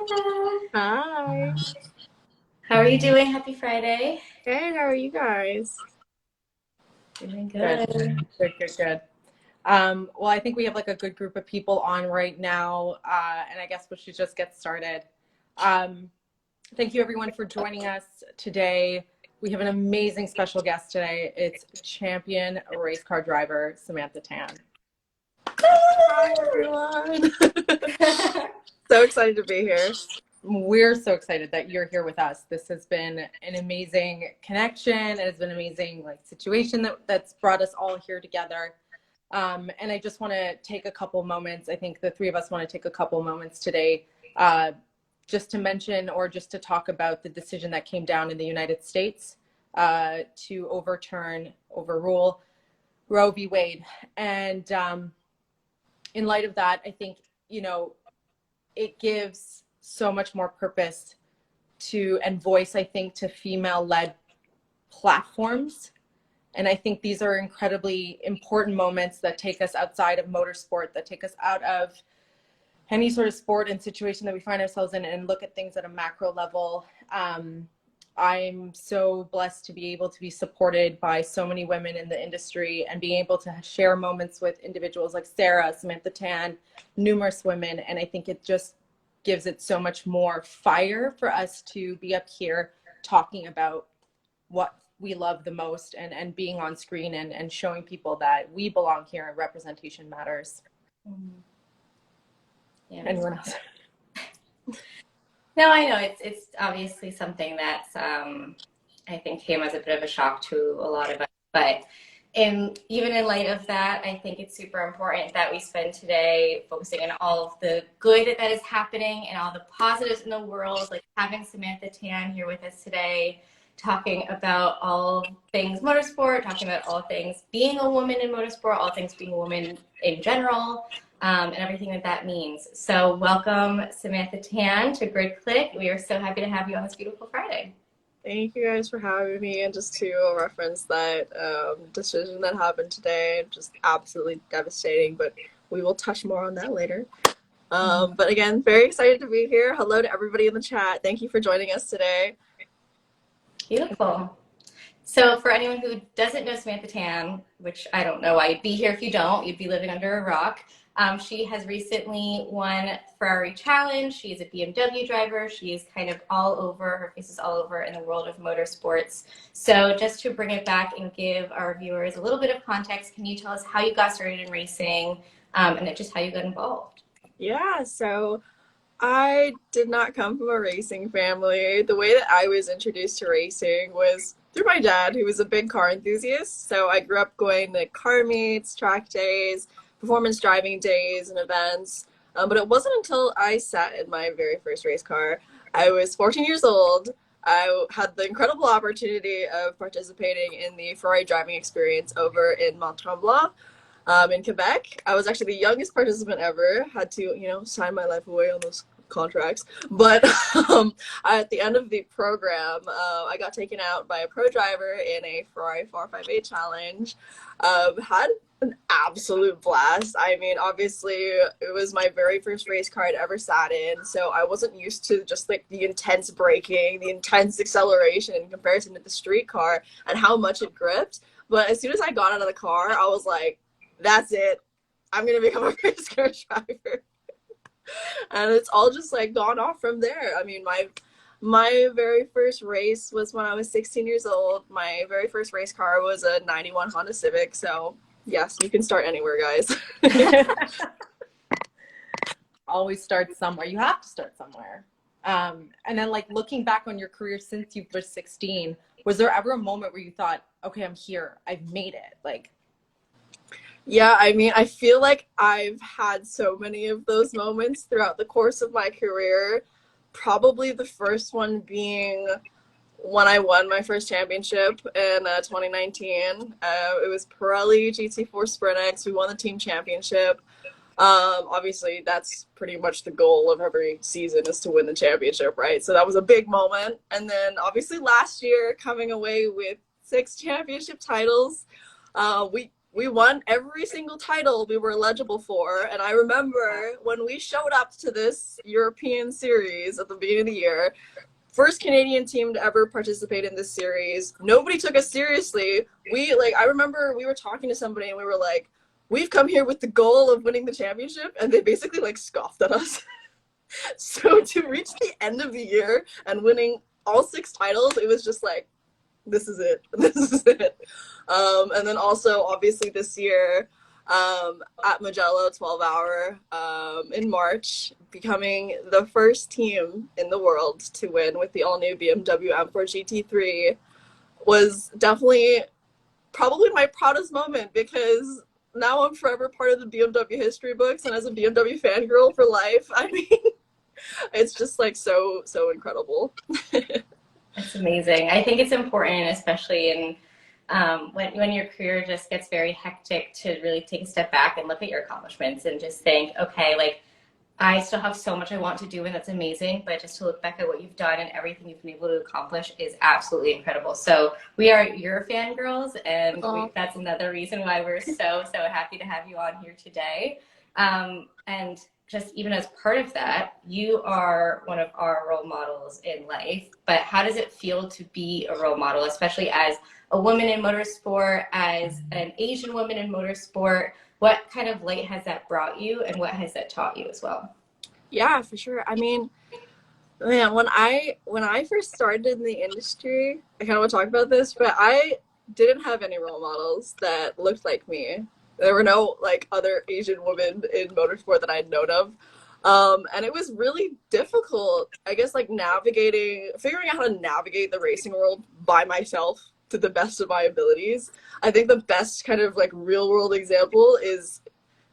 Samantha. Hi. How are you doing? Happy Friday. Hey, how are you guys? Doing Good, good. good. Well, I think we have like a good group of people on right now, and I guess we should just get started. Thank you everyone for joining us today. We have an amazing special guest today. It's champion race car driver Samantha Tan. Hi, everyone. So excited to be here. We're so excited that you're here with us. This has been an amazing connection. It has been an amazing situation that's brought us all here together. And I just want to take a couple moments. I think the three of us want to take a couple moments today just to mention or just to talk about the decision that came down in the United States to overrule Roe v. Wade. And in light of that, I think, it gives so much more purpose to and voice, I think, to female-led platforms. And I think these are incredibly important moments that take us outside of motorsport, that take us out of any sort of sport and situation that we find ourselves in and look at things at a macro level. I'm so blessed to be able to be supported by so many women in the industry and being able to share moments with individuals like Sarah, Samantha Tan, numerous women. And I think it just gives it so much more fire for us to be up here talking about what we love the most and being on screen and showing people that we belong here and representation matters. Yeah. Anyone else? No, I know it's obviously something that's I think came as a bit of a shock to a lot of us, but even in light of that, I think it's super important that we spend today focusing on all of the good that is happening and all the positives in the world, like having Samantha Tan here with us today, talking about all things motorsport, talking about all things being a woman in motorsport, all things being a woman in general, and everything that means. So welcome, Samantha Tan, to Grid Clique. We are so happy to have you on this beautiful Friday. Thank you guys for having me. And just to reference that decision that happened today, just absolutely devastating, but we will touch more on that later. But again, very excited to be here. Hello to everybody in the chat. Thank you for joining us today. Beautiful. So for anyone who doesn't know Samantha Tan, which I don't know why you'd be here if you don't, you'd be living under a rock. She has recently won Ferrari Challenge. She is a BMW driver. She is kind of all over, her face is all over in the world of motorsports. So just to bring it back and give our viewers a little bit of context, can you tell us how you got started in racing and just how you got involved? Yeah, so I did not come from a racing family. The way that I was introduced to racing was through my dad, who was a big car enthusiast. So I grew up going to car meets, track days, performance driving days and events. But it wasn't until I sat in my very first race car. I was 14 years old. I had the incredible opportunity of participating in the Ferrari driving experience over in Mont Tremblant, in Quebec. I was actually the youngest participant ever. Had to, sign my life away on those contracts. But at the end of the program, I got taken out by a pro driver in a Ferrari 458 challenge. Had an absolute blast. I mean, obviously, it was my very first race car I'd ever sat in, so I wasn't used to just like the intense braking, the intense acceleration in comparison to the street car and how much it gripped. But as soon as I got out of the car, I was like, that's it. I'm going to become a race car driver. And it's all just like gone off from there. I mean, my very first race was when I was 16 years old. My very first race car was a 91 Honda Civic. So yes, you can start anywhere, guys. Always start somewhere. You have to start somewhere. And then like looking back on your career since you were 16, was there ever a moment where you thought, okay, I'm here, I've made it? Like, yeah, I mean, I feel like I've had so many of those moments throughout the course of my career. Probably the first one being when I won my first championship in 2019. It was Pirelli GT4 Sprint X. We won the team championship. Obviously, that's pretty much the goal of every season is to win the championship, right? So that was a big moment. And then obviously last year, coming away with 6 championship titles, we won every single title we were eligible for. And I remember when we showed up to this European series at the beginning of the year, first Canadian team to ever participate in this series. Nobody took us seriously. I remember we were talking to somebody and we were like, we've come here with the goal of winning the championship, and they basically like scoffed at us. So to reach the end of the year and winning all 6 titles, it was just like, this is it. This is it. And then also, obviously, this year at Mugello 12-hour in March, becoming the first team in the world to win with the all-new BMW M4 GT3 was definitely probably my proudest moment, because now I'm forever part of the BMW history books, and as a BMW fangirl for life, I mean, it's just like so incredible. It's amazing. I think it's important, especially in when your career just gets very hectic, to really take a step back and look at your accomplishments and just think, okay, like I still have so much I want to do, and that's amazing, but just to look back at what you've done and everything you've been able to accomplish is absolutely incredible. So we are your fangirls, and that's another reason why we're so happy to have you on here today. And just even as part of that, you are one of our role models in life, but how does it feel to be a role model, especially as a woman in motorsport, as an Asian woman in motorsport? What kind of light has that brought you, and what has that taught you as well? Yeah, for sure. I mean, man, when I first started in the industry, I kind of want to talk about this, but I didn't have any role models that looked like me. There were no like other Asian women in motorsport that I'd known of. And it was really difficult, I guess, like figuring out how to navigate the racing world by myself to the best of my abilities. I think the best kind of like real world example is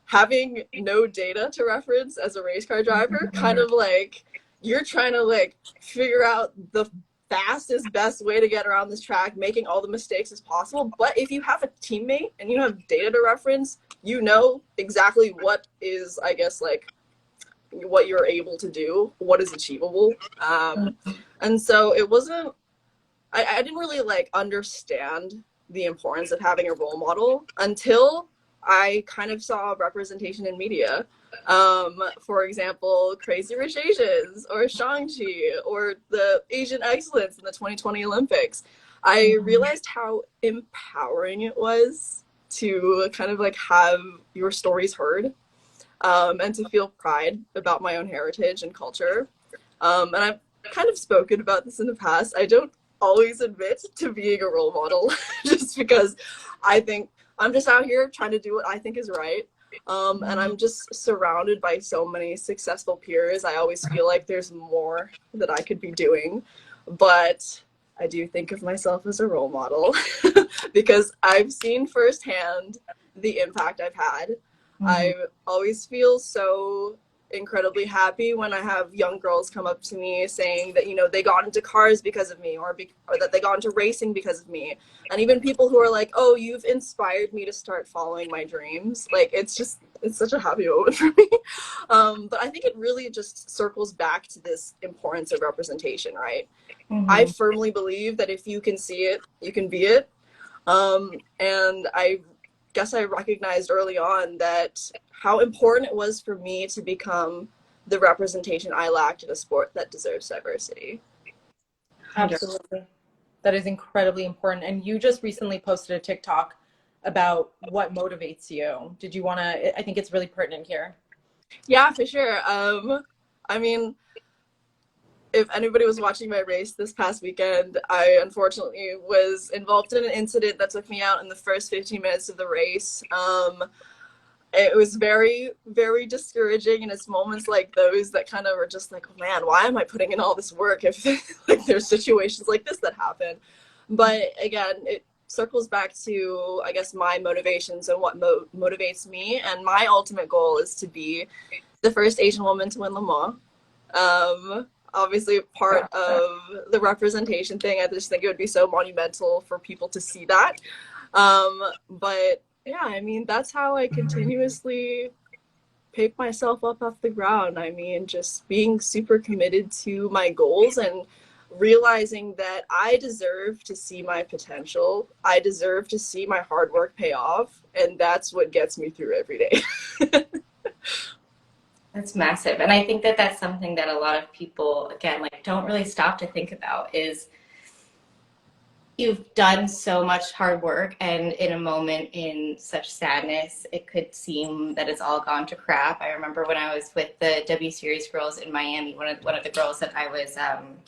having no data to reference as a race car driver. Kind of like you're trying to like figure out the fastest, best way to get around this track, making all the mistakes as possible. But if you have a teammate and you have data to reference, you know exactly what is, I guess, like what you're able to do, what is achievable. And so it wasn't, I didn't really like understand the importance of having a role model until I kind of saw representation in media. For example, Crazy Rich Asians or Shang-Chi or the Asian Excellence in the 2020 Olympics. I realized how empowering it was to kind of like have your stories heard, and to feel pride about my own heritage and culture. And I've kind of spoken about this in the past. I don't always admit to being a role model just because I think I'm just out here trying to do what I think is right. And I'm just surrounded by so many successful peers. I always feel like there's more that I could be doing, but I do think of myself as a role model because I've seen firsthand the impact I've had. I always feel so incredibly happy when I have young girls come up to me saying that, you know, they got into cars because of me, or that they got into racing because of me. And even people who are like, oh, you've inspired me to start following my dreams. Like, it's such a happy moment for me. But I think it really just circles back to this importance of representation, right? I firmly believe that if you can see it, you can be it. And I guess I recognized early on that how important it was for me to become the representation I lacked in a sport that deserves diversity. Absolutely. That is incredibly important. And you just recently posted a TikTok about what motivates you. Did you want to, I think it's really pertinent here. Yeah, for sure. I mean, if anybody was watching my race this past weekend, I unfortunately was involved in an incident that took me out in the first 15 minutes of the race. It was very, very discouraging, and it's moments like those that kind of are just like, oh man, why am I putting in all this work if like there's situations like this that happen? But again, it circles back to, I guess, my motivations and what motivates me. And my ultimate goal is to be the first Asian woman to win Le Mans. Obviously, part of the representation thing, I just think it would be so monumental for people to see that. But yeah, I mean, that's how I continuously pick myself up off the ground. I mean, just being super committed to my goals and realizing that I deserve to see my potential. I deserve to see my hard work pay off. And that's what gets me through every day. That's massive. And I think that that's something that a lot of people, again, like don't really stop to think about is you've done so much hard work, and in a moment in such sadness, it could seem that it's all gone to crap. I remember when I was with the W Series girls in Miami, one of the girls that I was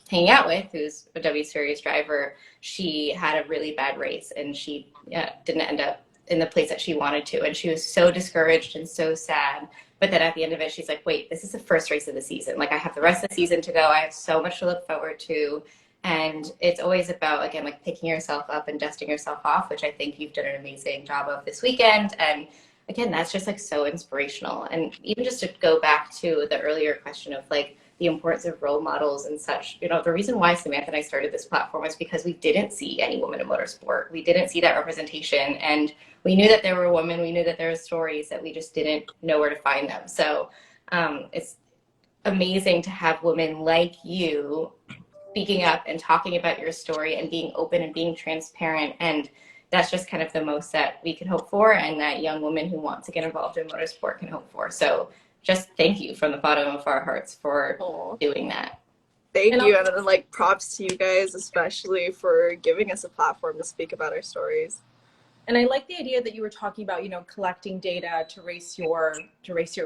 hanging out with, who's a W Series driver, she had a really bad race, and she didn't end up in the place that she wanted to, and she was so discouraged and so sad. But then at the end of it, she's like, wait, this is the first race of the season. Like, I have the rest of the season to go. I have so much to look forward to. And it's always about, again, like picking yourself up and dusting yourself off, which I think you've done an amazing job of this weekend. And again, that's just like so inspirational. And even just to go back to the earlier question of like the importance of role models and such, you know, the reason why Samantha and I started this platform was because we didn't see any women in motorsport. We didn't see that representation. And we knew that there were women, we knew that there were stories, that we just didn't know where to find them. So it's amazing to have women like you speaking up and talking about your story and being open and being transparent. And that's just kind of the most that we can hope for, and that young women who want to get involved in motorsport can hope for. So just thank you from the bottom of our hearts for doing that. Thank you. And then like props to you guys, especially for giving us a platform to speak about our stories. And I like the idea that you were talking about, you know, collecting data to race your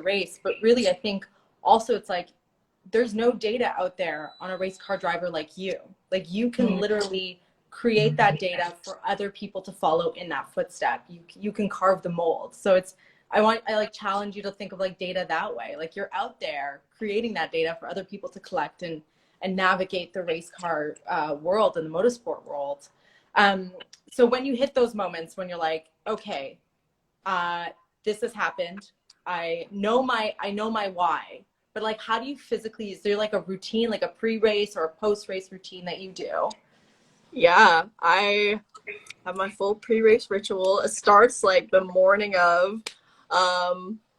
race. But really, I think also it's like, there's no data out there on a race car driver like you. Like, you can literally create that data for other people to follow in that footstep. You can carve the mold. So it's, I like challenge you to think of like data that way. Like, you're out there creating that data for other people to collect and navigate the race car world and the motorsport world. So when you hit those moments when you're like, okay, this has happened. I know my why. But like, how do you physically, is there like a routine, like a pre-race or a post-race routine that you do? Yeah, I have my full pre-race ritual. It starts like the morning of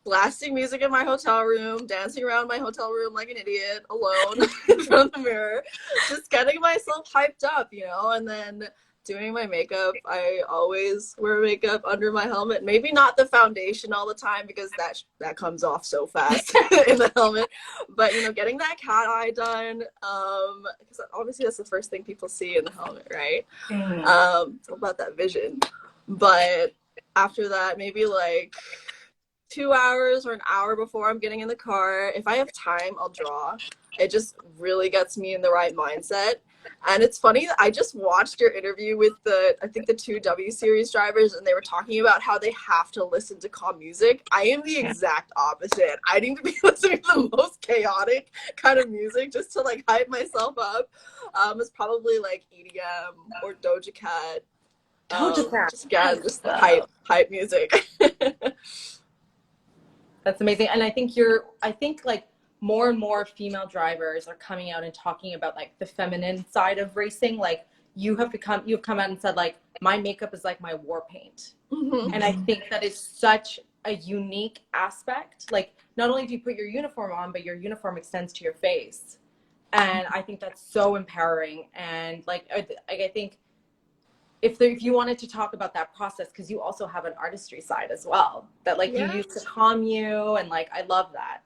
blasting music in my hotel room, dancing around my hotel room like an idiot alone in front of the mirror, just getting myself hyped up, you know, and then doing my makeup. I always wear makeup under my helmet. Maybe not the foundation all the time, because that comes off so fast in the helmet. But, you know, getting that cat eye done, because obviously that's the first thing people see in the helmet, right? It's all about that vision. But after that, maybe like 2 hours or an hour before I'm getting in the car, if I have time, I'll draw. It just really gets me in the right mindset. And it's funny that I just watched your interview with I think the two W Series drivers, and they were talking about how they have to listen to calm music. I am the exact opposite. I need to be listening to the most chaotic kind of music just to like hype myself up. It's probably like EDM or Doja Cat. Just hype music. That's amazing. And I think like more and more female drivers are coming out and talking about like the feminine side of racing. Like, you've come out and said like, my makeup is like my war paint. And I think that is such a unique aspect. Like, not only do you put your uniform on, but your uniform extends to your face. And I think that's so empowering. And like I think if you wanted to talk about that process, because you also have an artistry side as well, that like you use to calm you, and like, I love that.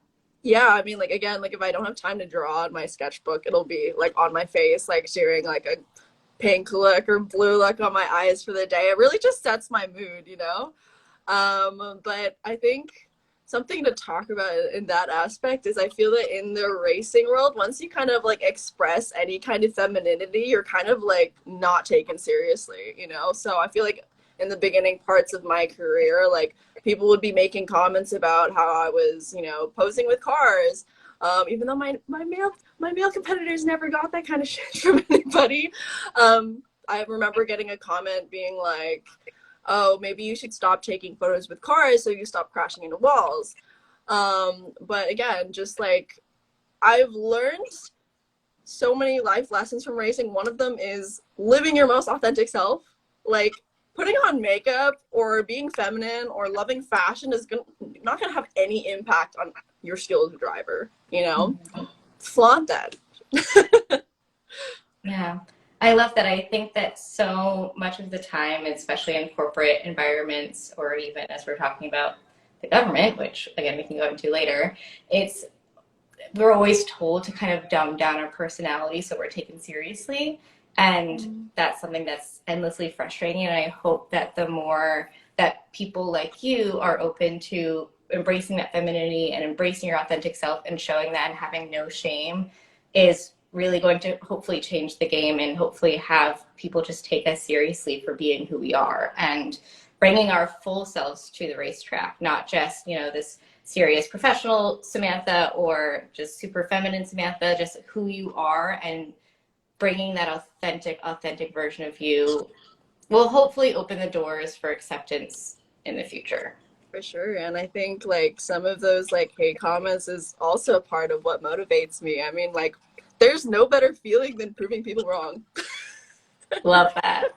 Yeah, I mean, like, again, like if I don't have time to draw on my sketchbook, it'll be like on my face, like doing like a pink look or blue look on my eyes for the day. It really just sets my mood, you know? But I think something to talk about in that aspect is I feel that in the racing world, once you kind of like express any kind of femininity, you're kind of like not taken seriously, you know? So I feel like in the beginning parts of my career, like people would be making comments about how I was, you know, posing with cars, even though my male competitors never got that kind of shit from anybody. I remember getting a comment being like, oh, maybe you should stop taking photos with cars so you stop crashing into walls. But again, just like, I've learned so many life lessons from racing. One of them is living your most authentic self. Like, putting on makeup or being feminine or loving fashion is not going to have any impact on your skill as a driver, you know? Flaunt that. Yeah. I love that. I think that so much of the time, especially in corporate environments, or even as we're talking about the government, which again we can go into later, it's we're always told to kind of dumb down our personality so we're taken seriously. And that's something that's endlessly frustrating. And I hope that the more that people like you are open to embracing that femininity and embracing your authentic self and showing that and having no shame is really going to hopefully change the game and hopefully have people just take us seriously for being who we are and bringing our full selves to the racetrack, not just, you know, this serious professional Samantha or just super feminine Samantha, just who you are, and bringing that authentic version of you will hopefully open the doors for acceptance in the future. For sure. And I think like some of those like hate comments is also a part of what motivates me. I mean, like, there's no better feeling than proving people wrong. Love that.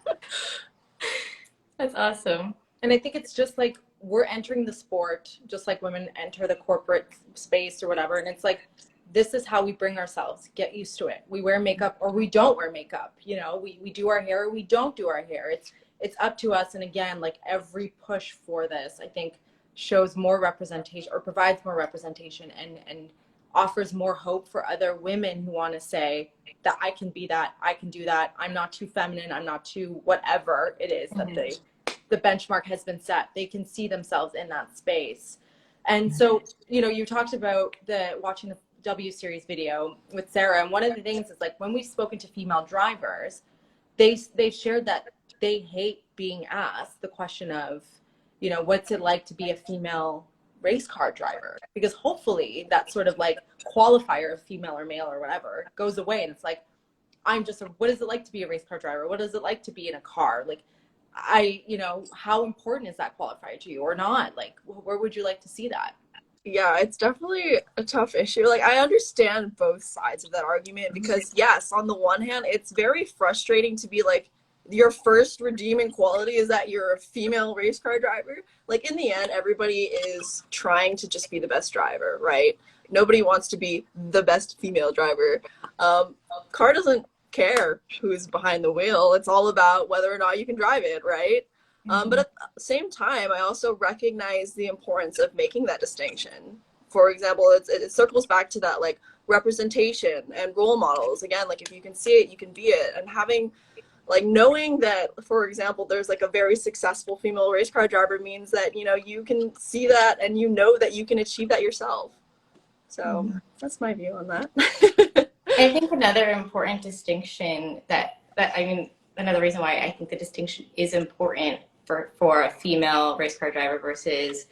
That's awesome. And I think it's just like we're entering the sport just like women enter the corporate space or whatever. And it's like, this is how we bring ourselves. Get used to it. We wear makeup or we don't wear makeup. You know, we do our hair or we don't do our hair. It's up to us. And again, like every push for this, I think shows more representation or provides more representation and offers more hope for other women who want to say that I can be that, I can do that. I'm not too feminine. I'm not too whatever it is that the benchmark has been set. They can see themselves in that space. And so, you know, you talked about watching the W Series video with Sarah. And one of the things is like when we've spoken to female drivers, they've shared that they hate being asked the question of, you know, what's it like to be a female race car driver? Because hopefully that sort of like qualifier of female or male or whatever goes away. And it's like, what is it like to be a race car driver? What is it like to be in a car? Like, you know, how important is that qualifier to you or not? Like, where would you like to see that? Yeah, it's definitely a tough issue. Like, I understand both sides of that argument because, yes, on the one hand, it's very frustrating to be like, your first redeeming quality is that you're a female race car driver. Like, in the end, everybody is trying to just be the best driver, right? Nobody wants to be the best female driver. Car doesn't care who's behind the wheel. It's all about whether or not you can drive it, right? But at the same time, I also recognize the importance of making that distinction. For example, it circles back to that like representation and role models. Again, like if you can see it, you can be it. And having like knowing that, for example, there's like a very successful female race car driver means that, you know, you can see that and you know that you can achieve that yourself. So that's my view on that. I think another important distinction that I mean, another reason why I think the distinction is important for a female race car driver versus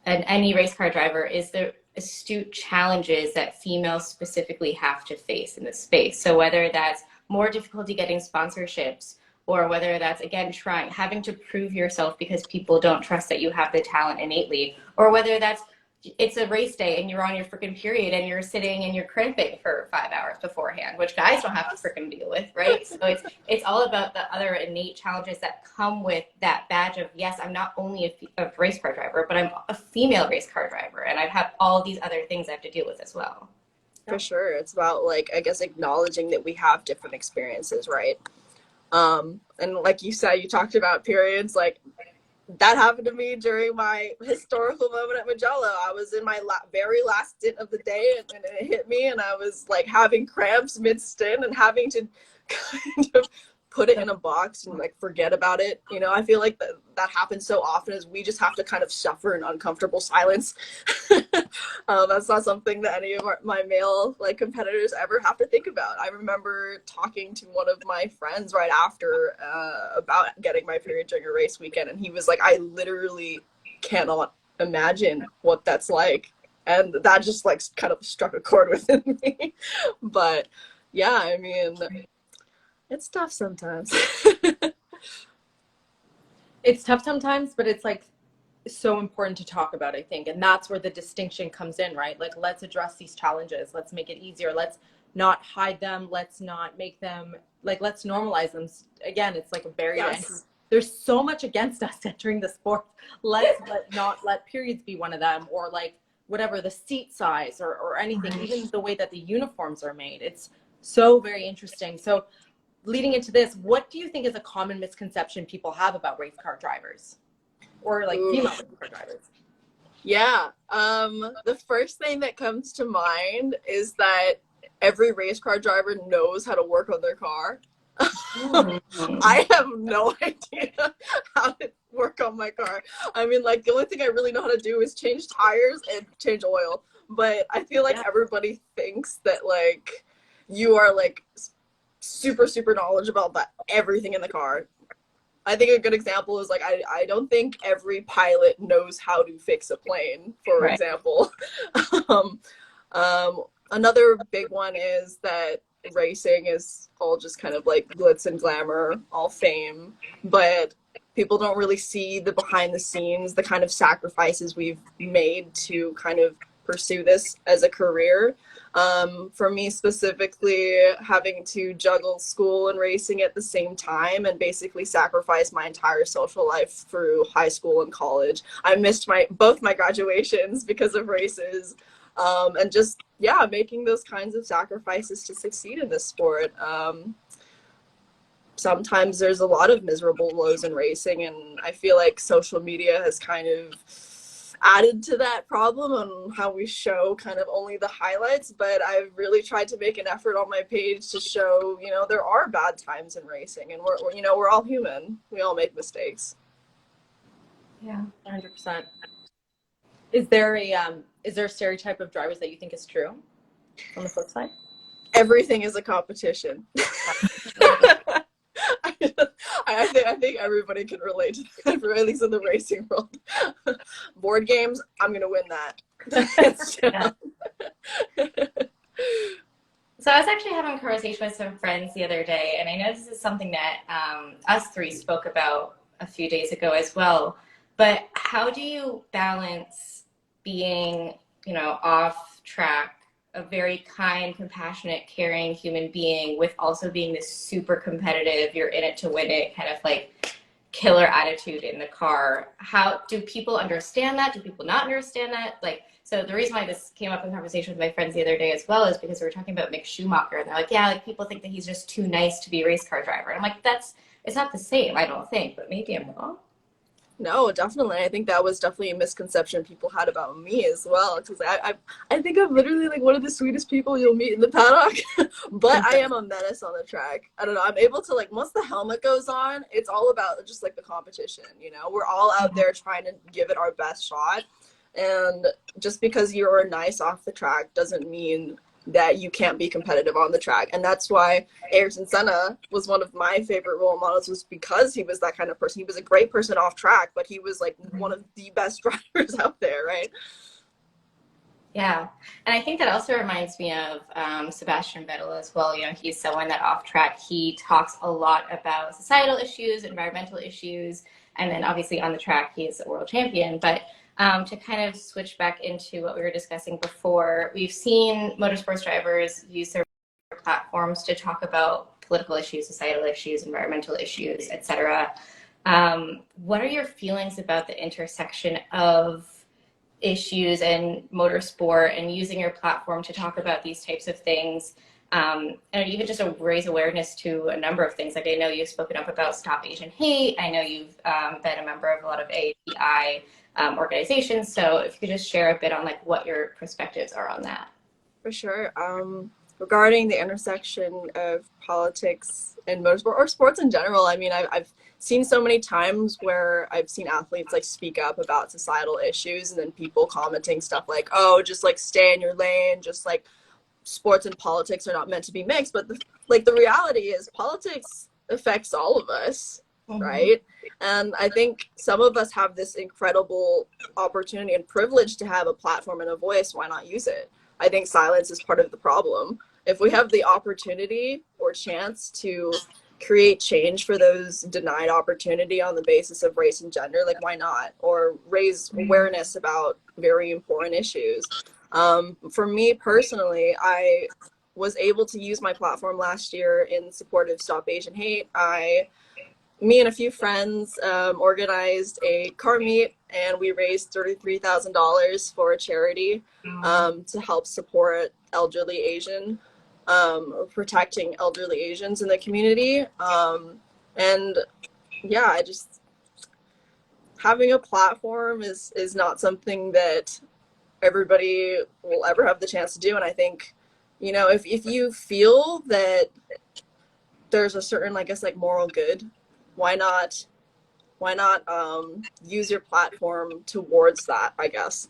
any race car driver is the astute challenges that females specifically have to face in this space. So whether that's more difficulty getting sponsorships, or whether that's, again, having to prove yourself because people don't trust that you have the talent innately, or whether that's it's a race day and you're on your freaking period and you're sitting and you're crimping for 5 hours beforehand, which guys don't have to freaking deal with, right? So it's all about the other innate challenges that come with that badge of, yes, I'm not only a race car driver, but I'm a female race car driver, and I have all these other things I have to deal with as well. For sure. It's about, like, I guess, acknowledging that we have different experiences, right? And like you said, you talked about periods, like, that happened to me during my historical moment at Mugello. I was in my very last stint of the day, and it hit me, and I was like having cramps mid-stint and having to kind of put it in a box and like forget about it. You know, I feel like that happens so often, as we just have to kind of suffer in uncomfortable silence. That's not something that any of my male like competitors ever have to think about. I remember talking to one of my friends right after about getting my period during a race weekend, and he was like, I literally cannot imagine what that's like. And that just like kind of struck a chord within me. But yeah, I mean, it's tough sometimes. It's tough sometimes, but it's like so important to talk about, I think. And that's where the distinction comes in, right? Like, let's address these challenges. Let's make it easier. Let's not hide them. Let's not make them, like, let's normalize them. Again, it's like a barrier to entry. There's so much against us entering the sport. Let's not let periods be one of them, or like whatever, the seat size or anything, even the way that the uniforms are made. It's So very interesting. So leading into this, what do you think is a common misconception people have about race car drivers or like Ooh. female race car drivers? Yeah. The first thing that comes to mind is that every race car driver knows how to work on their car. I have no idea how to work on my car. I mean, like, the only thing I really know how to do is change tires and change oil. But I feel like everybody thinks that, like, you are, like, super, super knowledgeable about everything in the car. I think a good example is, like, I don't think every pilot knows how to fix a plane, for Right. example. um, Another big one is that racing is all just kind of like glitz and glamour, all fame, but people don't really see the behind the scenes, the kind of sacrifices we've made to kind of pursue this as a career. For me specifically, having to juggle school and racing at the same time and basically sacrifice my entire social life through high school and college. I missed both my graduations because of races. And just, yeah, making those kinds of sacrifices to succeed in this sport. Sometimes there's a lot of miserable lows in racing, and I feel like social media has kind of added to that problem on how we show kind of only the highlights. But I've really tried to make an effort on my page to show, you know, there are bad times in racing, and we're you know, we're all human. We all make mistakes. Yeah, 100%. Is there a stereotype of drivers that you think is true on the flip side? Everything is a competition. I think everybody can relate to that, at least in the racing world. Board games, I'm gonna win that. So I was actually having a conversation with some friends the other day, and I know this is something that us three spoke about a few days ago as well. But how do you balance being, you know, off track, a very kind, compassionate, caring human being, with also being this super competitive, you're in it to win it, kind of like killer attitude in the car? How do people understand that? Do people not understand that? Like, so the reason why this came up in conversation with my friends the other day as well is because we were talking about Mick Schumacher, and they're like, yeah, like people think that he's just too nice to be a race car driver. And I'm like, it's not the same, I don't think, but maybe I'm wrong. No, definitely. I think that was definitely a misconception people had about me as well. Because I think I'm literally like one of the sweetest people you'll meet in the paddock. But I am a menace on the track. I don't know. I'm able to, like, once the helmet goes on, it's all about just like the competition. You know, we're all out there trying to give it our best shot. And just because you're nice off the track doesn't mean that you can't be competitive on the track. And that's why Ayrton Senna was one of my favorite role models, was because he was that kind of person. He was a great person off track, but he was like one of the best drivers out there, right? Yeah, and I think that also reminds me of Sebastian Vettel as well. You know, he's someone that off track, he talks a lot about societal issues, environmental issues, and then obviously on the track, he's a world champion. But to kind of switch back into what we were discussing before, we've seen motorsports drivers use their platforms to talk about political issues, societal issues, environmental issues, etc. What are your feelings about the intersection of issues and motorsport and using your platform to talk about these types of things, and even just to raise awareness to a number of things? Like, I know you've spoken up about Stop Asian Hate. I know you've been a member of a lot of AAPI organizations. So if you could just share a bit on like what your perspectives are on that. For sure. Regarding the intersection of politics and motorsport, or sports in general, I mean, I've seen so many times where I've seen athletes like speak up about societal issues, and then people commenting stuff like, oh, just like stay in your lane, just like sports and politics are not meant to be mixed. But the reality is politics affects all of us, right? And I think some of us have this incredible opportunity and privilege to have a platform and a voice. Why not use it? I think silence is part of the problem. If we have the opportunity or chance to create change for those denied opportunity on the basis of race and gender, like, why not? Or raise awareness about very important issues. For me personally, I was able to use my platform last year in support of Stop Asian Hate. Me and a few friends organized a car meet, and we raised $33,000 for a charity to help support elderly Asian protecting elderly Asians in the community. And yeah, I just, having a platform is not something that everybody will ever have the chance to do. And I think, you know, if you feel that there's a certain, I guess, like moral good, why not use your platform towards that, I guess.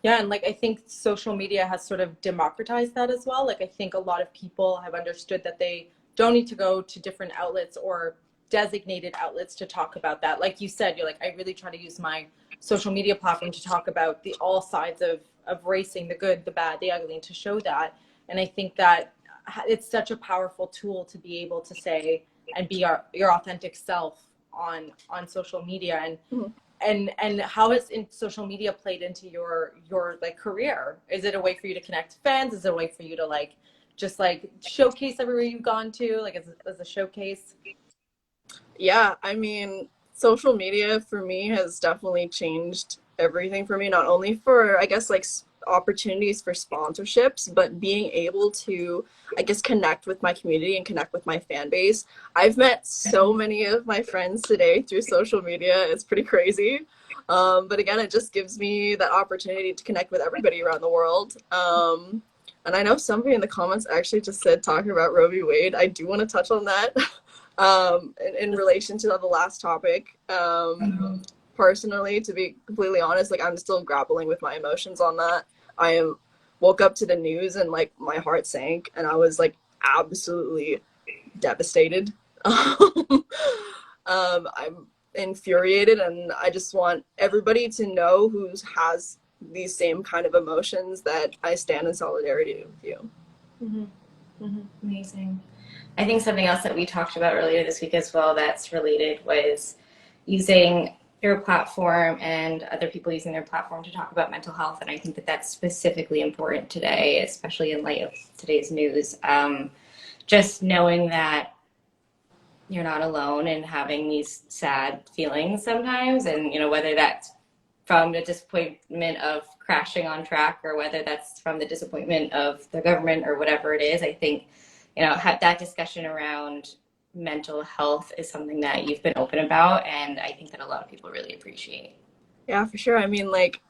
Yeah, and like I think social media has sort of democratized that as well. Like I think a lot of people have understood that they don't need to go to different outlets or designated outlets to talk about that. Like you said, you're like, I really try to use my social media platform to talk about the all sides of racing, the good, the bad, the ugly, and to show that. And I think that it's such a powerful tool to be able to say and be your authentic self on social media. And Mhm. and how has in social media played into your like career? Is it a way for you to connect to fans? Is it a way for you to like just like showcase everywhere you've gone to, like as a showcase? Yeah, I mean, social media for me has definitely changed everything for me, not only for, I guess, like opportunities for sponsorships, but being able to, I guess, connect with my community and connect with my fan base. I've met so many of my friends today through social media. It's pretty crazy. But again, it just gives me that opportunity to connect with everybody around the world. And I know somebody in the comments actually just said talking about Roe v. Wade. I do want to touch on that. In relation to the last topic, personally, to be completely honest, like I'm still grappling with my emotions on that. Woke up to the news and like my heart sank and I was like absolutely devastated. I'm infuriated and I just want everybody to know who has these same kind of emotions that I stand in solidarity with you. Mm-hmm. Mm-hmm. Amazing. I think something else that we talked about earlier this week as well that's related was using your platform and other people using their platform to talk about mental health. And I think that that's specifically important today, especially in light of today's news. Just knowing that you're not alone in having these sad feelings sometimes, and you know, whether that's from the disappointment of crashing on track or whether that's from the disappointment of the government or whatever it is. I think, you know, have that discussion around mental health is something that you've been open about, and I think that a lot of people really appreciate. Yeah, for sure. I mean, like,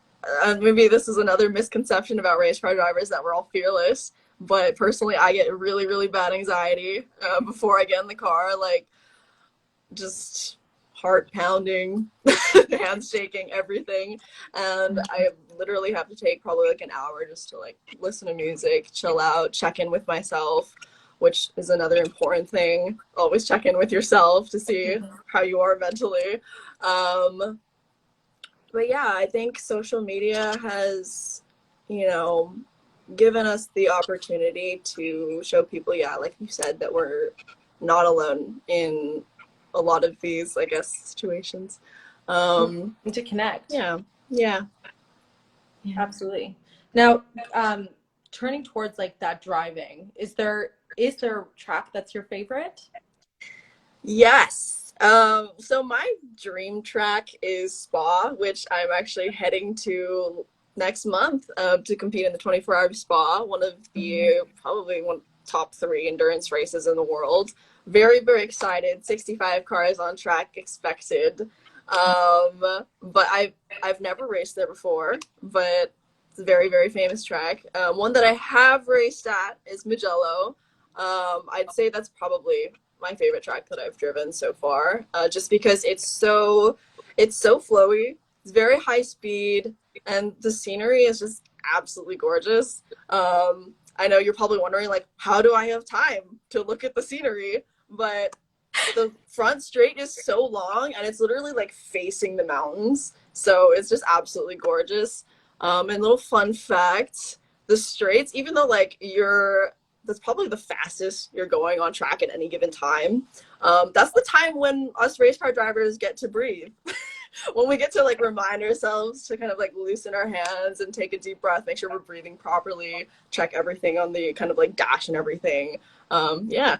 maybe this is another misconception about race car drivers that we're all fearless. But personally, I get really, really bad anxiety before I get in the car. Like, just heart pounding, hands shaking, everything. And I literally have to take probably like an hour just to like listen to music, chill out, check in with myself, which is another important thing. Always check in with yourself to see how you are mentally. But yeah, I think social media has, you know, given us the opportunity to show people, yeah, like you said, that we're not alone in a lot of these, I guess, situations. And to connect. Yeah, yeah. Absolutely. Now, turning towards like that driving, is there a track that's your favorite? Yes. So my dream track is Spa, which I'm actually heading to next month to compete in the 24-hour Spa, one of the probably one top 3 endurance races in the world. Very, very excited. 65 cars on track expected. But I've never raced there before, but it's a very, very famous track. One that I have raced at is Mugello. I'd say that's probably my favorite track that I've driven so far, just because it's so flowy. It's very high speed, and the scenery is just absolutely gorgeous. I know you're probably wondering, like, how do I have time to look at the scenery? But the front straight is so long, and it's literally like facing the mountains, so it's just absolutely gorgeous. And little fun fact: the straights, even though like that's probably the fastest you're going on track at any given time. That's the time when us race car drivers get to breathe. When we get to like remind ourselves to kind of like loosen our hands and take a deep breath, make sure we're breathing properly, check everything on the kind of like dash and everything. Yeah.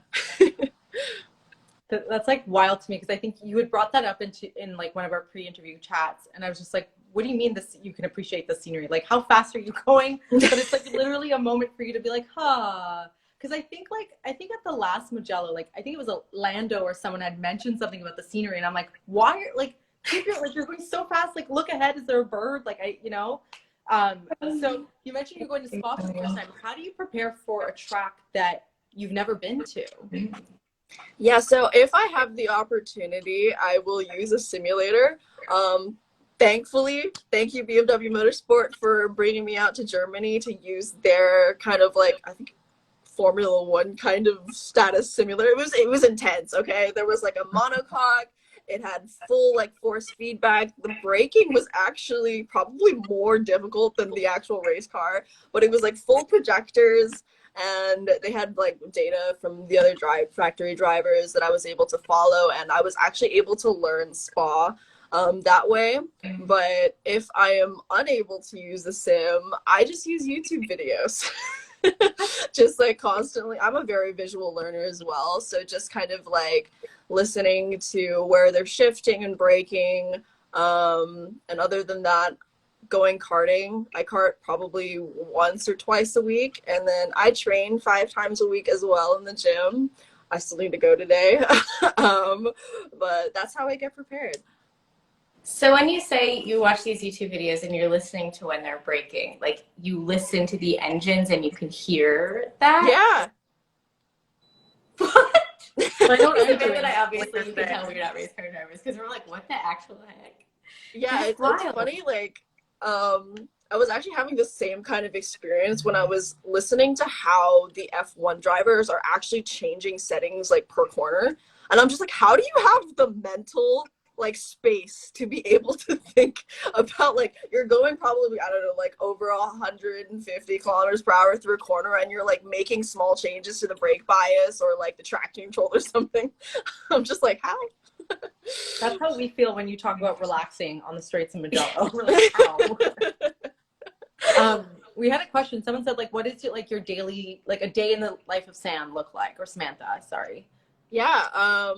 That's like wild to me because I think you had brought that up in like one of our pre-interview chats, and I was just like, what do you mean this? You can appreciate the scenery? Like, how fast are you going? But it's like literally a moment for you to be like, huh. Because I think at the last Mugello, like I think it was a Lando or someone had mentioned something about the scenery, and I'm like, why? Like, you're going so fast. Like, look ahead. Is there a bird? Like, So you mentioned you're going to Spa for the first time. How do you prepare for a track that you've never been to? Yeah, so if I have the opportunity, I will use a simulator. Thankfully, thank you BMW Motorsport for bringing me out to Germany to use their kind of like, I think, Formula One kind of status simulator. It was intense, okay? There was like a monocoque. It had full like force feedback. The braking was actually probably more difficult than the actual race car, but it was like full projectors, and they had like data from the other factory drivers that I was able to follow, and I was actually able to learn Spa that way. But if I am unable to use the sim, I just use YouTube videos. Just like constantly. I'm a very visual learner as well, so just kind of like listening to where they're shifting and braking, and other than that, going karting. I kart probably once or twice a week, and then I train 5 times a week as well in the gym. I still need to go today. But that's how I get prepared. So when you say you watch these YouTube videos and you're listening to when they're braking, like you listen to the engines and you can hear that? Yeah. What? I don't So know that I obviously you can tell we're not race car drivers because we're like, what the actual heck? Yeah, it's funny, like, I was actually having the same kind of experience when I was listening to how the F1 drivers are actually changing settings like per corner. And I'm just like, how do you have the mental like space to be able to think about, like, you're going probably, I don't know, like over 150 kilometers per hour through a corner, and you're like making small changes to the brake bias or like the traction control or something. I'm just like, how? That's how we feel when you talk about relaxing on the straights of Mugello. We're like, how? We had a question. Someone said, like, what is it, like, your daily, like, a day in the life of Sam look like? Or Samantha, sorry. Yeah,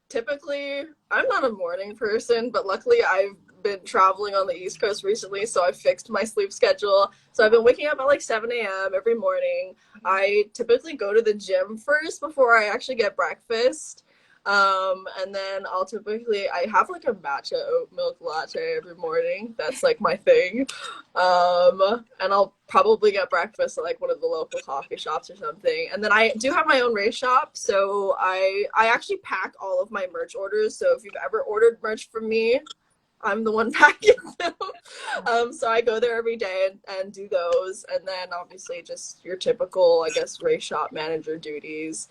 typically, I'm not a morning person, but luckily I've been traveling on the East Coast recently, so I fixed my sleep schedule. So I've been waking up at like 7 a.m. every morning. I typically go to the gym first before I actually get breakfast. And then I have like a matcha oat milk latte every morning. That's like my thing. And I'll probably get breakfast at like one of the local coffee shops or something. And then I do have my own race shop, so I actually pack all of my merch orders. So if you've ever ordered merch from me, I'm the one packing them. So I go there every day and do those. And then obviously just your typical, I guess, race shop manager duties.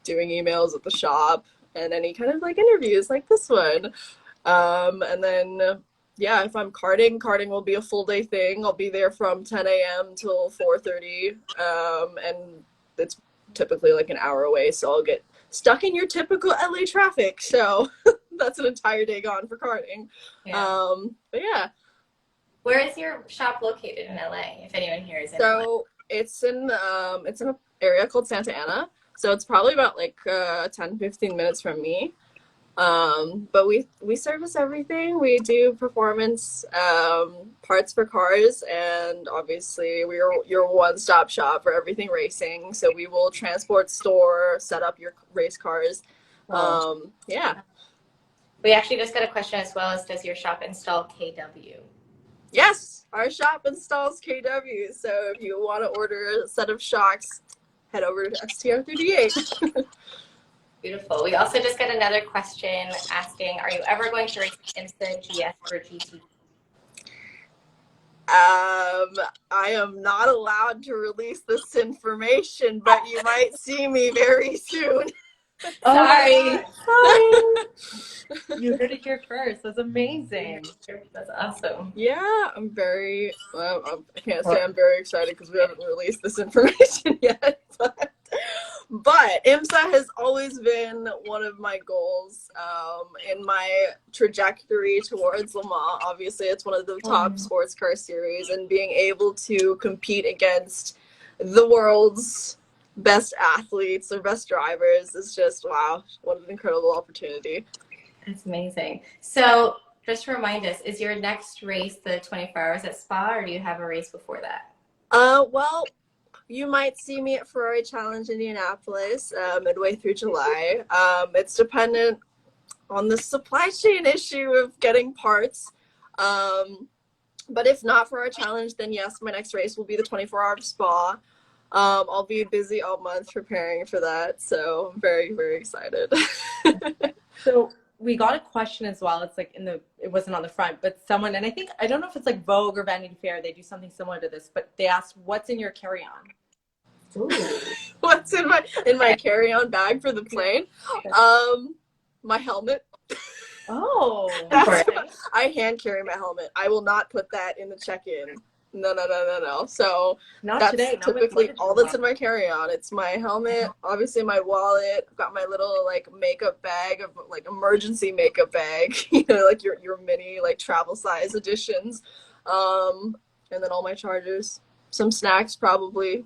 Doing emails at the shop and any kind of like interviews like this one. And then, yeah, if I'm karting will be a full day thing. I'll be there from 10 a.m. till 4:30. And it's typically like an hour away, so I'll get stuck in your typical LA traffic. So that's an entire day gone for karting. Yeah. But yeah. Where is your shop located in LA, if anyone here is in LA? So it's in an area called Santa Ana. So it's probably about like 10-15 minutes from me. But we service everything. We do performance parts for cars, and obviously we're your one-stop shop for everything racing. So we will transport, store, set up your race cars. Yeah. We actually just got a question as well as, does your shop install KW? Yes, our shop installs KW. So if you want to order a set of shocks, head over to STR38. Beautiful. We also just got another question asking, are you ever going to race IMSA GS or GT? I am not allowed to release this information, but you might see me very soon. Sorry. You heard it here first. That's amazing. That's awesome. Yeah, I'm very, well, I can't say I'm very excited because we haven't released this information yet, but IMSA has always been one of my goals in my trajectory towards Le Mans. Obviously, it's one of the top sports car series, and being able to compete against the world's best athletes or best drivers. It's just, wow, what an incredible opportunity. That's amazing. So just remind us, is your next race the 24 hours at Spa, or do you have a race before that? Well, you might see me at Ferrari Challenge Indianapolis midway through July. It's dependent on the supply chain issue of getting parts. But if not for our challenge, then yes, my next race will be the 24-hour Spa. I'll be busy all month preparing for that, so I'm very, very excited. So we got a question as well. It's like it wasn't on the front, but someone, and I don't know if it's like Vogue or Vanity Fair, they do something similar to this, but they asked, what's in your carry-on? What's in my carry-on bag for the plane? My helmet. Oh, I hand carry my helmet. I will not put that in the check-in. No. So that's today. typically all that's in my carry-on. It's my helmet, obviously my wallet. I've got my little like makeup bag of like emergency makeup bag, like your mini like travel size editions. And then all my chargers, some snacks probably.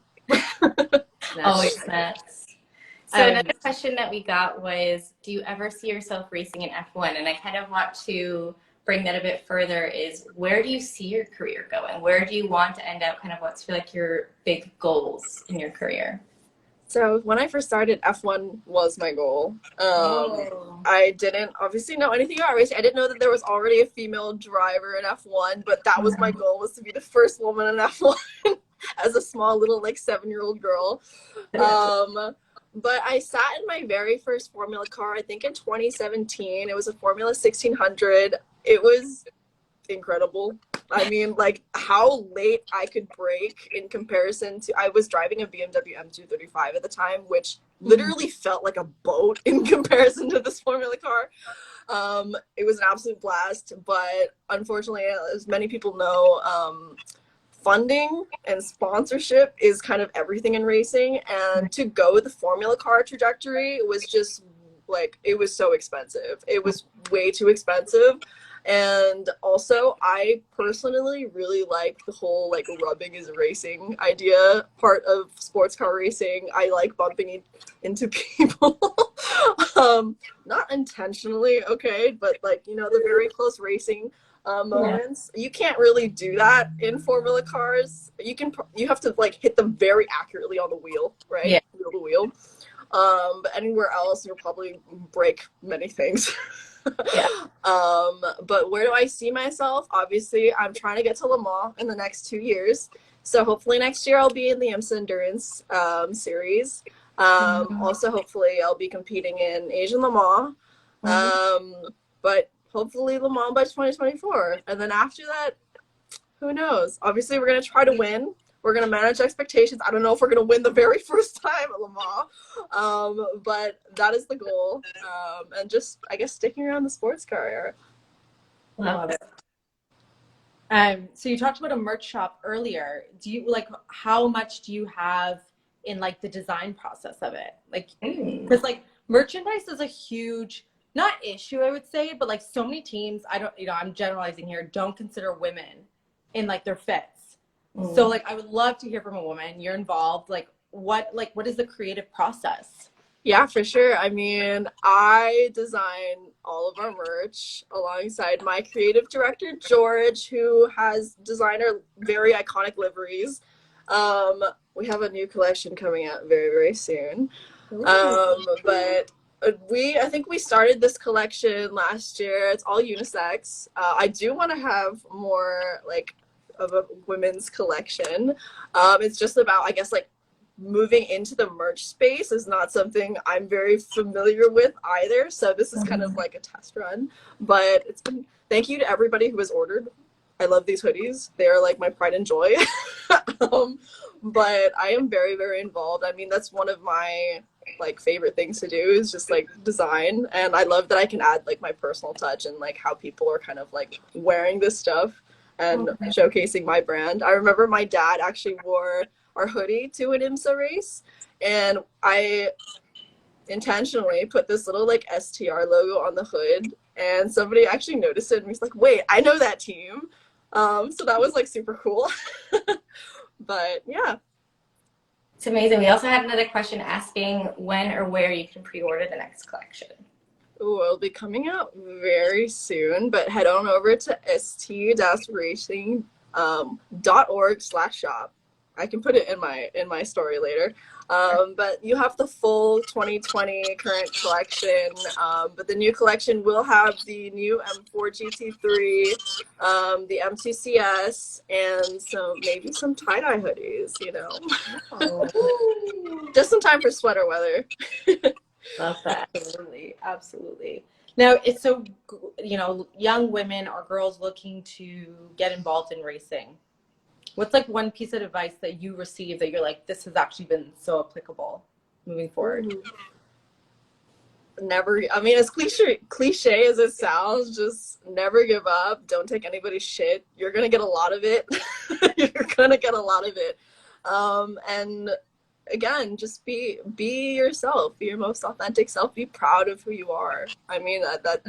Always snacks. So another question that we got was, do you ever see yourself racing in F1? And I kind of want to bring that a bit further is, where do you see your career going? Where do you want to end up? Kind of what's like your big goals in your career? So when I first started, F1 was my goal. I didn't obviously know anything about racing. I didn't know that there was already a female driver in F1, but that was my goal, was to be the first woman in F1 as a small little like 7-year-old girl. But I sat in my very first Formula car, I think in 2017. It was a Formula 1600. It was incredible. I mean, like how late I could brake in comparison to, I was driving a BMW M235 at the time, which literally felt like a boat in comparison to this Formula car. It was an absolute blast, but unfortunately, as many people know, funding and sponsorship is kind of everything in racing, and to go with the Formula car trajectory was just like, it was so expensive. It was way too expensive. And also, I personally really like the whole like rubbing is racing idea part of sports car racing. I like bumping into people, not intentionally, okay, but like, the very close racing moments. You can't really do that in Formula cars. You have to like hit them very accurately on the wheel, right? Yeah. Wheel to wheel. But anywhere else, you'll probably break many things. Yeah. But where do I see myself? Obviously, I'm trying to get to Le Mans in the next 2 years. So hopefully next year I'll be in the IMSA Endurance series. Also, hopefully I'll be competing in Asian Le Mans. But hopefully Le Mans by 2024. And then after that, who knows? Obviously, we're going to try to win. We're going to manage expectations. I don't know if we're going to win the very first time at Le Mans, but that is the goal. And just, I guess, sticking around the sports car era. Love it. So you talked about a merch shop earlier. Do you how much do you have in like the design process of it? Like, because like merchandise is a huge, not issue, I would say, but like so many teams, I'm generalizing here, don't consider women in like their fits. So like, I would love to hear from a woman. You're involved. What is the creative process? Yeah, for sure. I mean, I design all of our merch alongside my creative director, George, who has designed our very iconic liveries. We have a new collection coming out very, very soon. But I think we started this collection last year. It's all unisex. I do want to have more like of a women's collection. It's just about, I guess, like moving into the merch space is not something I'm very familiar with either. So this is kind of like a test run, but thank you to everybody who has ordered. I love these hoodies. They're like my pride and joy. But I am very, very involved. I mean, that's one of my like favorite things to do is just like design. And I love that I can add like my personal touch and like how people are kind of like wearing this stuff and showcasing my brand. I remember my dad actually wore our hoodie to an IMSA race, and I intentionally put this little like STR logo on the hood, and somebody actually noticed it and was like, wait, I know that team. So that was like super cool. But yeah. It's amazing. We also had another question asking when or where you can pre-order the next collection. Ooh, it'll be coming out very soon, but head on over to st-racing.org/shop. I can put it in my story later. But you have the full 2020 current collection. But the new collection will have the new M4 GT3, the M2CS, and maybe some tie-dye hoodies, you know. Oh. Just in time for sweater weather. Love that. Absolutely, absolutely. Now, it's so, you know, young women or girls looking to get involved in racing. What's like one piece of advice that you received that you're like, this has actually been so applicable moving forward? Never, I mean, as cliche as it sounds, just never give up. Don't take anybody's shit. You're gonna get a lot of it. You're gonna get a lot of it. And again, just be yourself. Be your most authentic self. Be proud of who you are. I mean, that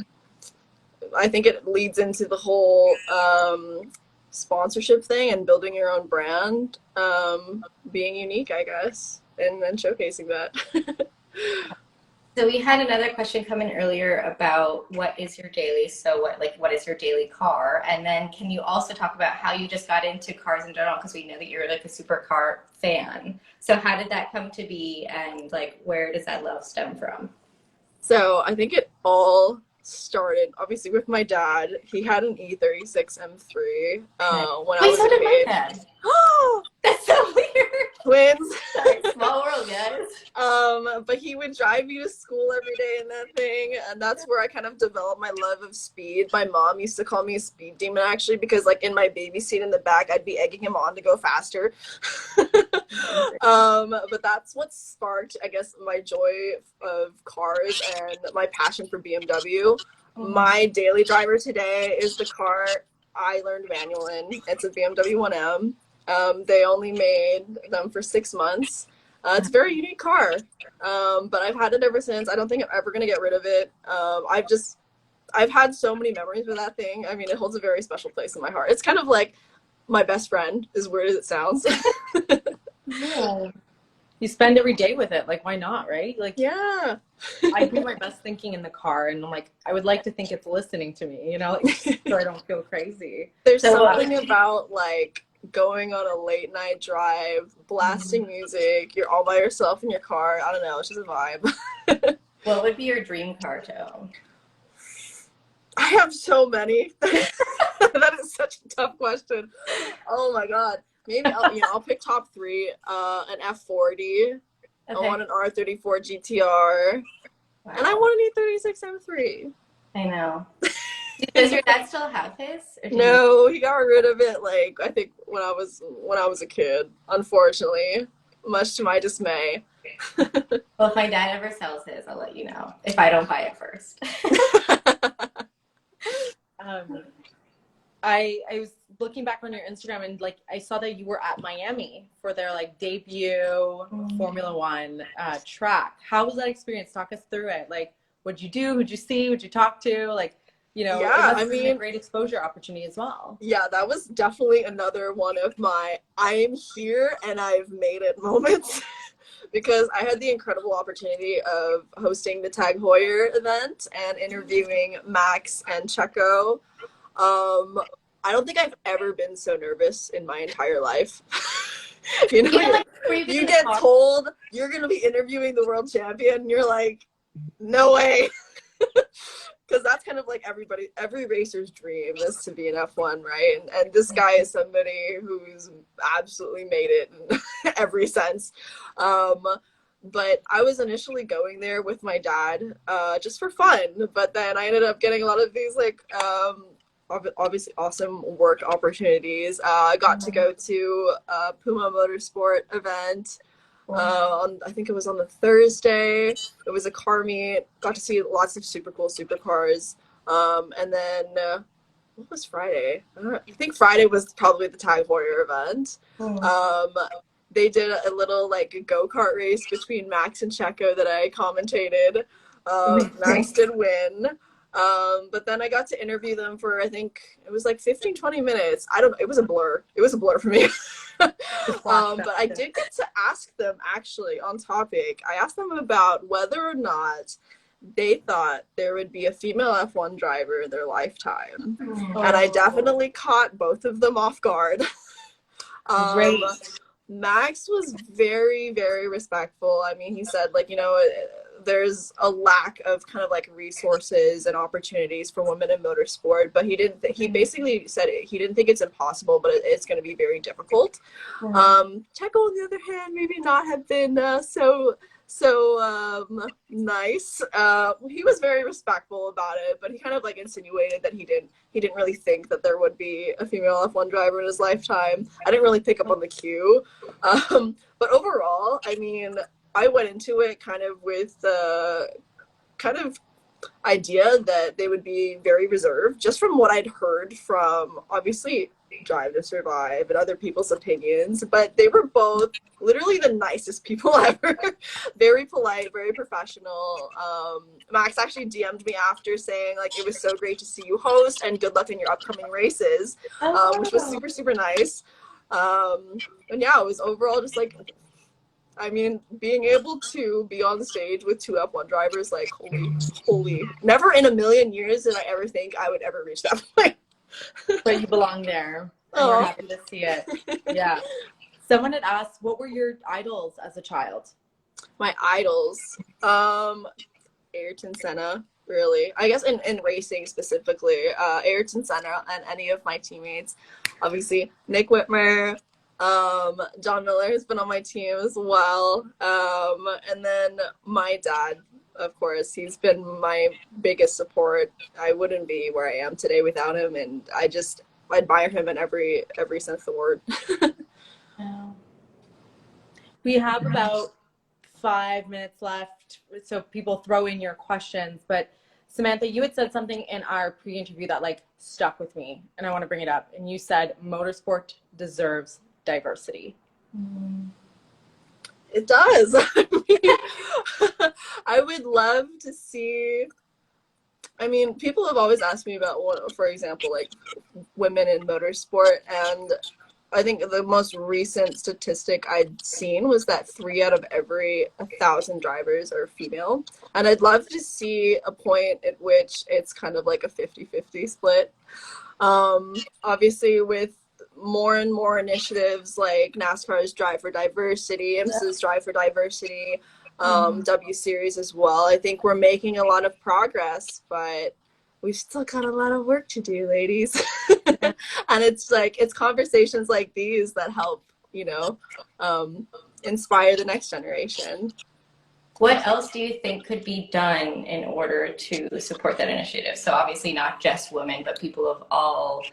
I think it leads into the whole sponsorship thing and building your own brand, being unique, I guess, and then showcasing that. So we had another question come in earlier about what is your daily, so what is your daily car? And then can you also talk about how you just got into cars in general, because we know that you're like a supercar fan. So how did that come to be, and like where does that love stem from? So I think it all started obviously with my dad. He had an E36 M3 when I was so a did my kid. dad. Oh, That's so weird. twins. Sorry, small world, guys. But he would drive me to school every day in that thing, and that's where I kind of developed my love of speed. My mom used to call me a speed demon, actually, because like in my baby seat in the back, I'd be egging him on to go faster. But that's what sparked, I guess, my joy of cars and my passion for BMW. My daily driver today is the car I learned manual in. It's a BMW 1M. They only made them for 6 months. It's a very unique car, but I've had it ever since. I don't think I'm ever going to get rid of it. I've had so many memories with that thing. I mean, it holds a very special place in my heart. It's kind of like my best friend, as weird as it sounds. Yeah. You spend every day with it. Like, why not, right? Like, Yeah. I do my best thinking in the car, and I'm like, I would like to think it's listening to me, you know, like, so I don't feel crazy. There's something about like going on a late night drive, blasting music, you're all by yourself in your car. I don't know, it's just a vibe. What would be your dream car, Joe? I have so many. That is such a tough question. Oh my god. Maybe I'll pick top 3. An F40. Okay. I want an R34 GTR. Wow. And I want an E36 M3. I know. Does your dad still have his? No, he got rid of it like I think when I was a kid, unfortunately, much to my dismay. Well, if my dad ever sells his, I'll let you know if I don't buy it first. I was looking back on your Instagram, and like I saw that you were at Miami for their like debut Formula One track. How was that experience? Talk us through it. Like, what'd you do? Who'd you see? Who'd you talk to? Like, you know, yeah, it must have been a great exposure opportunity as well. Yeah, that was definitely another one of my I am here and I've made it moments. Because I had the incredible opportunity of hosting the Tag Heuer event and interviewing Max and Checo. I don't think I've ever been so nervous in my entire life. You know, you get told you're going to be interviewing the world champion, and you're like, no way. Because that's kind of like every racer's dream is to be an F1, right? And this guy is somebody who's absolutely made it in every sense. But I was initially going there with my dad just for fun. But then I ended up getting a lot of these like obviously awesome work opportunities. I got to go to a Puma Motorsport event. I think it was on the Thursday. It was a car meet. Got to see lots of super cool supercars. And then what was Friday? I think Friday was probably the Tag Heuer event. They did a little like go-kart race between Max and Checo that I commentated. Max did win. But then I got to interview them for, I think it was like 15, 20 minutes. I don't know. It was a blur. It was a blur for me. But I did get to ask them actually on topic. I asked them about whether or not they thought there would be a female F1 driver in their lifetime. Oh. And I definitely caught both of them off guard. Great. Max was very, very respectful. I mean, he said, like, you know, there's a lack of kind of like resources and opportunities for women in motorsport, but he basically said he didn't think it's impossible, but it's going to be very difficult. Checo, on the other hand, maybe not have been so nice. He was very respectful about it, but he kind of like insinuated that he didn't really think that there would be a female F1 driver in his lifetime. I didn't really pick up on the cue. But overall, I mean, I went into it kind of with the kind of idea that they would be very reserved, just from what I'd heard from, obviously, Drive to Survive and other people's opinions, but they were both literally the nicest people ever. Very polite, very professional. Max actually DM'd me after saying, like, it was so great to see you host and good luck in your upcoming races, which was super, super nice. And yeah, it was overall just like, I mean, being able to be on stage with two F1 drivers, like, holy, never in a million years did I ever think I would ever reach that point. But you belong there. And we're happy to see it. Yeah. Someone had asked, what were your idols as a child? My idols, Ayrton Senna, really. I guess in racing specifically, Ayrton Senna and any of my teammates. Obviously, Nick Whitmer, John Miller has been on my team as well. And then my dad, of course, he's been my biggest support. I wouldn't be where I am today without him, and I admire him in every sense of the word. We have about 5 minutes left, so people throw in your questions. But Samantha, you had said something in our pre-interview that like stuck with me, and I want to bring it up. And you said motorsport deserves diversity. It does. I would love to see. I mean, people have always asked me about, for example, like women in motorsport, and I think the most recent statistic I'd seen was that 3 out of every 1,000 drivers are female. And I'd love to see a point at which it's kind of like a 50-50 split. Obviously, with more and more initiatives like NASCAR's Drive for Diversity, IMSA's Drive for Diversity, W Series as well. I think we're making a lot of progress, but we've still got a lot of work to do, ladies. And it's conversations like these that help, you know, inspire the next generation. What else do you think could be done in order to support that initiative? So obviously not just women, but people of all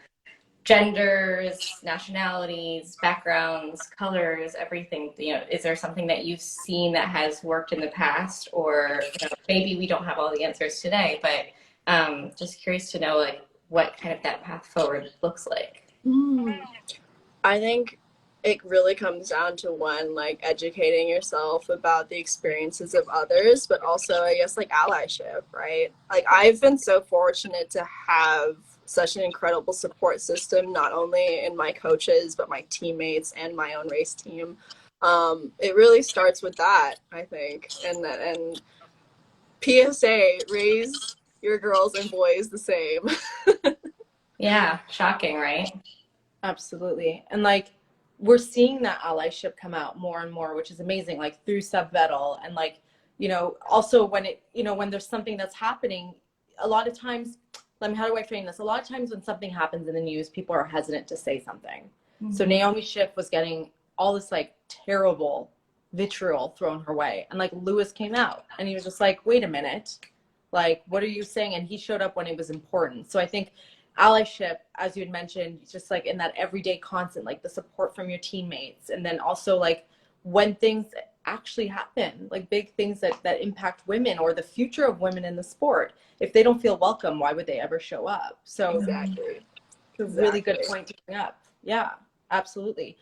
genders, nationalities, backgrounds, colors, everything. You know, is there something that you've seen that has worked in the past, or you know, maybe we don't have all the answers today, but just curious to know like what kind of that path forward looks like. I think it really comes down to one, like educating yourself about the experiences of others, but also I guess like allyship, right? Like I've been so fortunate to have such an incredible support system, not only in my coaches, but my teammates and my own race team. It really starts with that, I think. And PSA, raise your girls and boys the same. Yeah, shocking, right? Absolutely. And like we're seeing that allyship come out more and more, which is amazing, like through Sub Vettel. And like, you know, also when it, you know, when there's something that's happening, a lot of times, how do I frame this? A lot of times when something happens in the news, people are hesitant to say something. So Naomi Schiff was getting all this like terrible vitriol thrown her way. And like Lewis came out and he was just like, wait a minute, like, what are you saying? And he showed up when it was important. So I think allyship, as you had mentioned, just like in that everyday constant, like the support from your teammates. And then also like when things actually happen, like big things that impact women or the future of women in the sport, if they don't feel welcome, why would they ever show up? So Exactly. Really good point to bring up. Yeah, absolutely.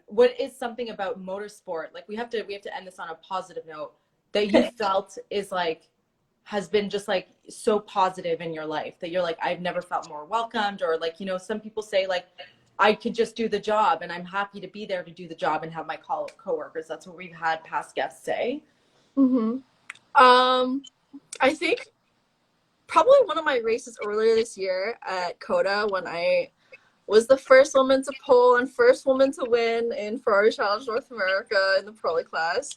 What is something about motorsport, like we have to end this on a positive note, that you felt is like has been just like so positive in your life that you're like, I've never felt more welcomed? Or like, you know, some people say like, I could just do the job and I'm happy to be there to do the job and have my coworkers. That's what we've had past guests say. Mm-hmm. I think probably one of my races earlier this year at COTA, when I was the first woman to pole and first woman to win in Ferrari Challenge North America in the Pirelli class.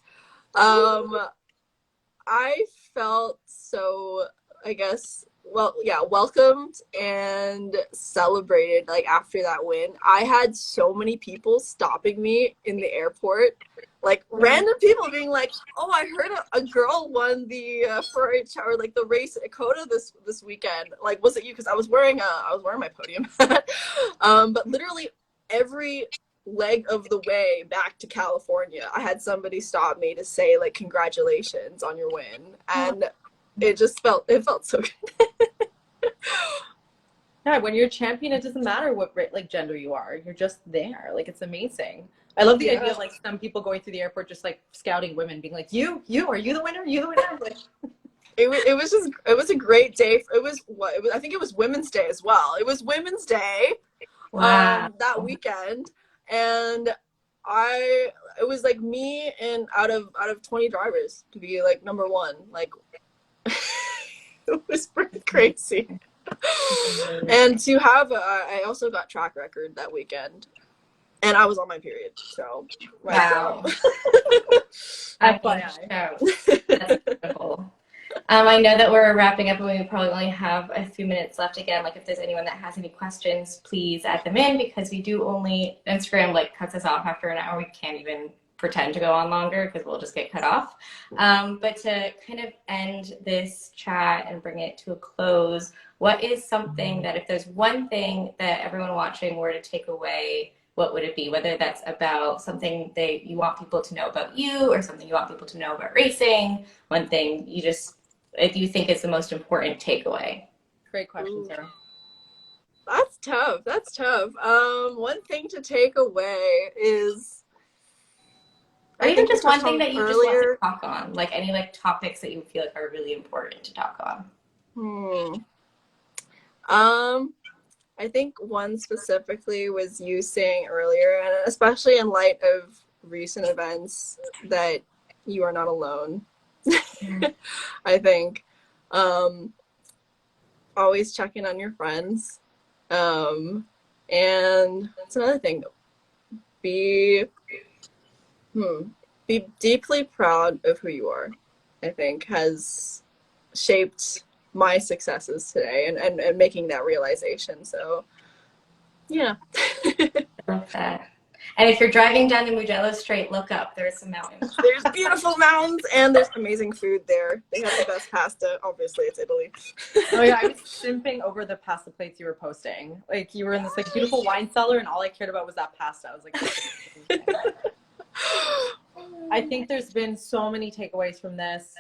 I felt so, I guess, welcomed and celebrated like after that win. I had so many people stopping me in the airport, like random people being like, "Oh, I heard a girl won the Ferrari or like the race at COTA this weekend. Like, was it you?" Because I was wearing my podium hat. But literally every leg of the way back to California, I had somebody stop me to say like, "Congratulations on your win," and it felt so good. Yeah, when you're a champion, it doesn't matter what like gender you are. You're just there. Like, it's amazing. I love the idea of like some people going through the airport just like scouting women, being like, "You, are you the winner? You the winner?" Like, it was a great day. I think it was Women's Day as well. It was Women's Day. Wow. That weekend, and it was like me and out of 20 drivers to be like number one. Like, it was pretty crazy. And to have I also got track record that weekend, and I was on my period, so Wow. FYI. That's incredible. I know that we're wrapping up and we probably only have a few minutes left. Again, like if there's anyone that has any questions, please add them in, because we do only, Instagram like cuts us off after an hour. We can't even pretend to go on longer because we'll just get cut off. But to kind of end this chat and bring it to a close, what is something that, if there's one thing that everyone watching were to take away, what would it be? Whether that's about something that you want people to know about you or something you want people to know about racing, one thing you just, if you think is the most important takeaway. Great question, Sarah. That's tough. One thing to take away is, or even just one thing that you just want to talk on, like any like topics that you feel like are really important to talk on. I think one specifically was you saying earlier, and especially in light of recent events, that you are not alone. I think always checking on your friends, and that's another thing. Be deeply proud of who you are. I think has shaped my successes today, and making that realization. So yeah. I love that. And if you're driving down the Mugello Strait, look up. There's some mountains. There's beautiful mountains, and there's amazing food there. They have the best pasta. Obviously, it's Italy. Oh yeah, I was simping over the pasta plates you were posting. Like, you were in this like beautiful wine cellar, and all I cared about was that pasta. I was like, I think there's been so many takeaways from this.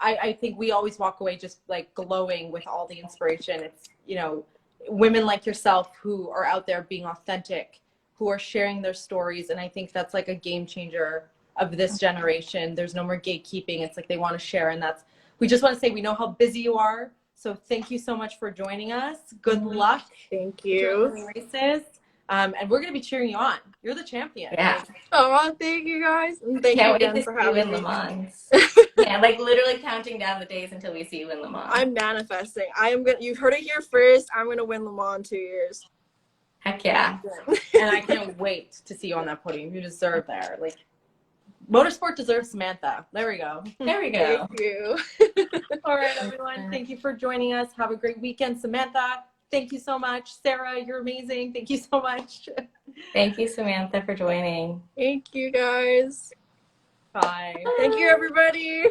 I think we always walk away just like glowing with all the inspiration. It's, you know, women like yourself who are out there being authentic, who are sharing their stories. And I think that's like a game changer of this generation. There's no more gatekeeping. It's like they want to share. And we just want to say, we know how busy you are. So thank you so much for joining us. Good luck. Thank you. Races. And we're going to be cheering you on. You're the champion. Yeah. Oh, thank you guys. And thank you again for having me. Le Mans. Yeah, like literally counting down the days until we see you in Le Mans. I'm manifesting. You've heard it here first. I'm gonna win Le Mans in 2 years. Heck yeah. And I can't wait to see you on that podium. You deserve there. Like, motorsport deserves Samantha. There we go. There we go. Thank you. All right, everyone. Thank you for joining us. Have a great weekend. Samantha, thank you so much. Sarah, you're amazing. Thank you so much. Thank you, Samantha, for joining. Thank you, guys. Bye. Thank you, everybody.